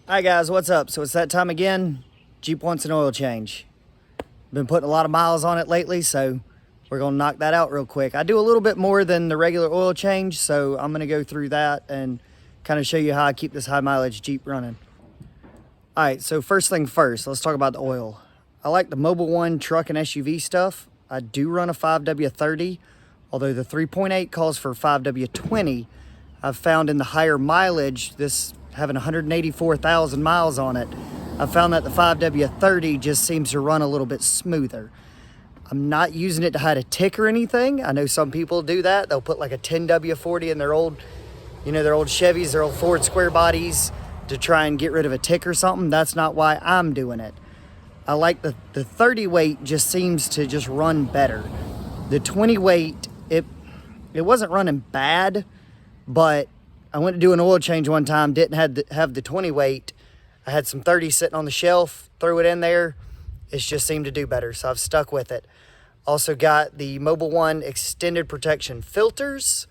Hi guys, what's up? So it's that time again. Jeep wants an oil change. Been putting a lot of miles on it lately, so we're gonna knock that out real quick. I do a little bit more than the regular oil change, so I'm gonna go through that and kind of show you how I keep this high mileage Jeep running. All right, so first thing first, let's talk about the oil. I like the Mobil 1 truck and SUV stuff. I do run a 5W30, although the 3.8 calls for 5W20. I've found in the higher mileage, this having 184,000 miles on it, I found that the 5W30 just seems to run a little bit smoother. I'm not using it to hide a tick or anything. I know some people do that. They'll put like a 10W40 in their old, their old Chevys, their old Ford square bodies to try and get rid of a tick or something. That's not why I'm doing it. I like the 30 weight just seems to just run better. The 20 weight, it wasn't running bad, but I went to do an oil change one time, didn't have the 20 weight. I had some 30 sitting on the shelf, threw it in there. It just seemed to do better, so I've stuck with it. Also got the Mobil 1 extended protection filters.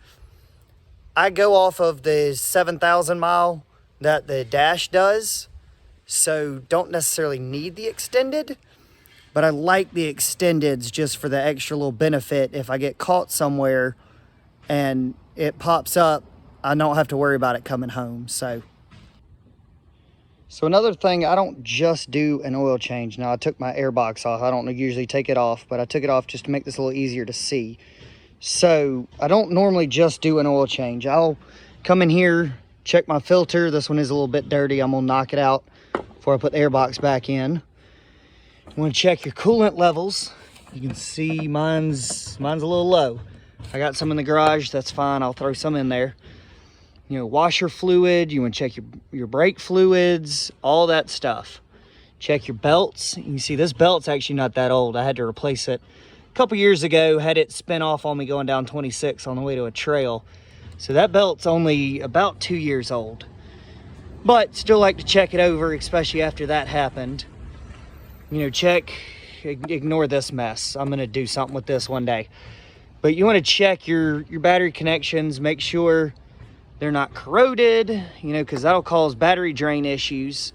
I go off of the 7,000 mile that the dash does, so don't necessarily need the extended, but I like the extendeds just for the extra little benefit. If I get caught somewhere and it pops up, I don't have to worry about it coming home. So another thing, I don't just do an oil change. Now I took my air box off. I don't usually take it off, but I took it off just to make this a little easier to see. So I don't normally just do an oil change. I'll come in here, check my filter. This one is a little bit dirty. I'm gonna knock it out before I put the air box back in. You wanna check your coolant levels. You can see mine's a little low. I got some in the garage, that's fine. I'll throw some in there. Washer fluid, you want to check your brake fluids, all that stuff. Check your belts. You can see this belt's actually not that old. I had to replace it a couple years ago, had it spin off on me going down 26 on the way to a trail. So that belt's only about 2 years old. But still like to check it over, especially after that happened. Ignore this mess. I'm going to do something with this one day. But you want to check your battery connections, make sure they're not corroded, because that'll cause battery drain issues.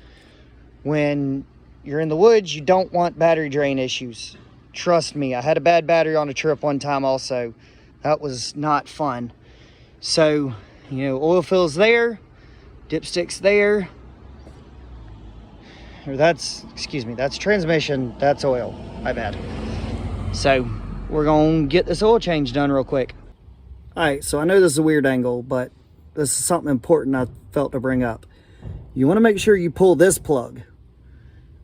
When you're in the woods, you don't want battery drain issues. Trust me, I had a bad battery on a trip one time also. That was not fun. So, oil fills there, dipstick's there. That's transmission, that's oil, my bad. So, we're gonna get this oil change done real quick. All right, so I know this is a weird angle, but this is something important I felt to bring up. You want to make sure you pull this plug.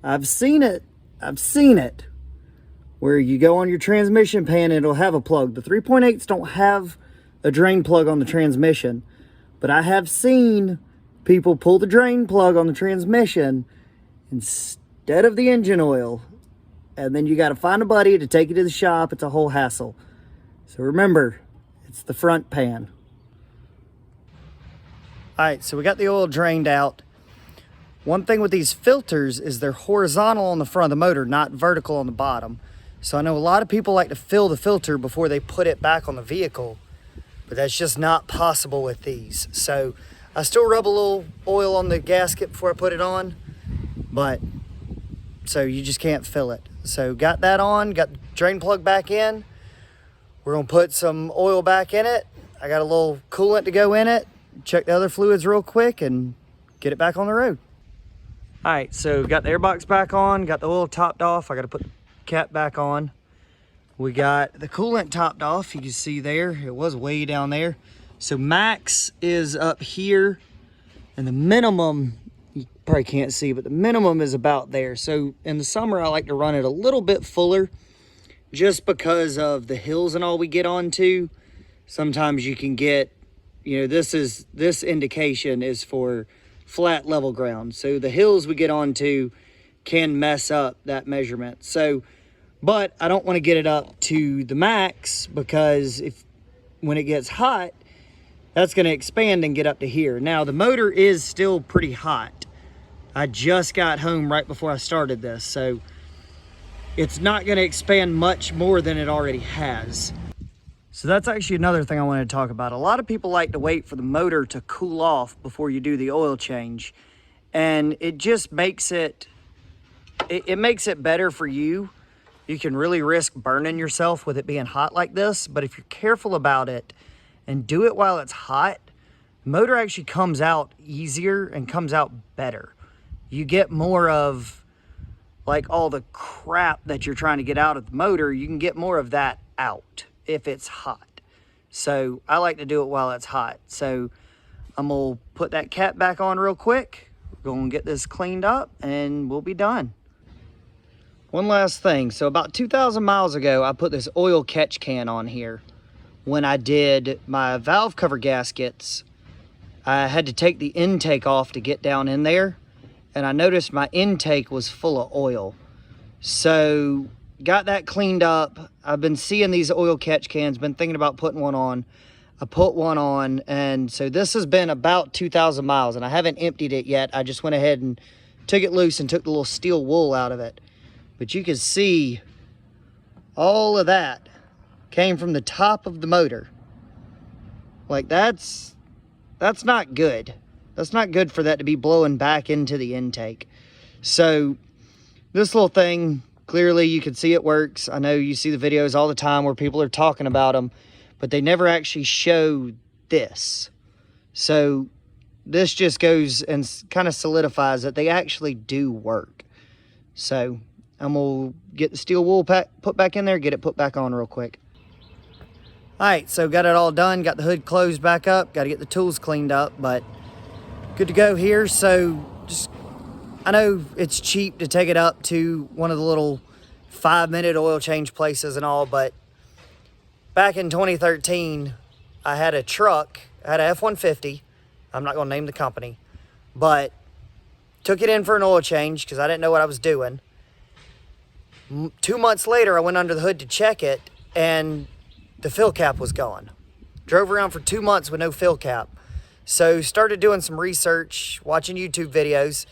I've seen it where you go on your transmission pan and it'll have a plug. The 3.8s don't have a drain plug on the transmission, but I have seen people pull the drain plug on the transmission instead of the engine oil, and then you got to find a buddy to take you to the shop. It's a whole hassle. So remember, it's the front pan. All right, so we got the oil drained out. One thing with these filters is they're horizontal on the front of the motor, not vertical on the bottom. So I know a lot of people like to fill the filter before they put it back on the vehicle, but that's just not possible with these. So I still rub a little oil on the gasket before I put it on, but so you just can't fill it. So got that on, got the drain plug back in. We're gonna put some oil back in it. I got a little coolant to go in it. Check the other fluids real quick and get it back on the road. All right, so got the airbox back on, got the oil topped off. I got to put the cap back on. We got the coolant topped off. You can see there, it was way down there. So max is up here, and the minimum, you probably can't see, but the minimum is about there. So in the summer, I like to run it a little bit fuller just because of the hills and all we get onto. Sometimes you can get, this indication is for flat level ground. So the hills we get onto can mess up that measurement. So, but I don't want to get it up to the max, because when it gets hot, that's going to expand and get up to here. Now the motor is still pretty hot. I just got home right before I started this, so it's not going to expand much more than it already has. So that's actually another thing I wanted to talk about. A lot of people like to wait for the motor to cool off before you do the oil change. and it just makes it makes it better for you. You can really risk burning yourself with it being hot like this, but if you're careful about it and do it while it's hot, the motor actually comes out easier and comes out better. You get more of like all the crap that you're trying to get out of the motor, you can get more of that out if it's hot. So I like to do it while it's hot. So I'm gonna put that cap back on real quick. We're gonna get this cleaned up and we'll be done. One last thing, so about 2,000 miles ago, I put this oil catch can on here. When I did my valve cover gaskets, I had to take the intake off to get down in there, and I noticed my intake was full of oil. So, got that cleaned up. I've been seeing these oil catch cans, been thinking about putting one on. I put one on, and so this has been about 2,000 miles, and I haven't emptied it yet. I just went ahead and took it loose and took the little steel wool out of it. But you can see all of that came from the top of the motor. Like that's not good. That's not good for that to be blowing back into the intake. So this little thing, clearly you can see it works. I know you see the videos all the time where people are talking about them, but they never actually show this. So this just goes and kind of solidifies that they actually do work. So I'm gonna get the steel wool put back in there, get it put back on real quick. All right, so got it all done, got the hood closed back up, got to get the tools cleaned up, but good to go here. So just, I know it's cheap to take it up to one of the little 5-minute oil change places and all, but back in 2013, I had a truck, I had a F-150, I'm not gonna name the company, but took it in for an oil change because I didn't know what I was doing. 2 months later, I went under the hood to check it, and the fill cap was gone. Drove around for 2 months with no fill cap. So started doing some research, watching YouTube videos,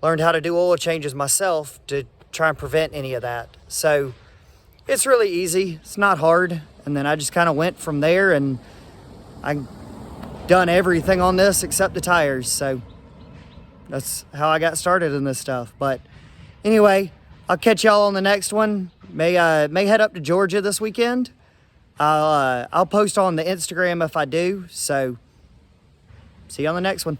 learned how to do oil changes myself to try and prevent any of that. So it's really easy, it's not hard. And then I just kind of went from there, and I done everything on this except the tires. So that's how I got started in this stuff. But anyway, I'll catch y'all on the next one. May head up to Georgia this weekend. I'll post on the Instagram if I do. So see you on the next one.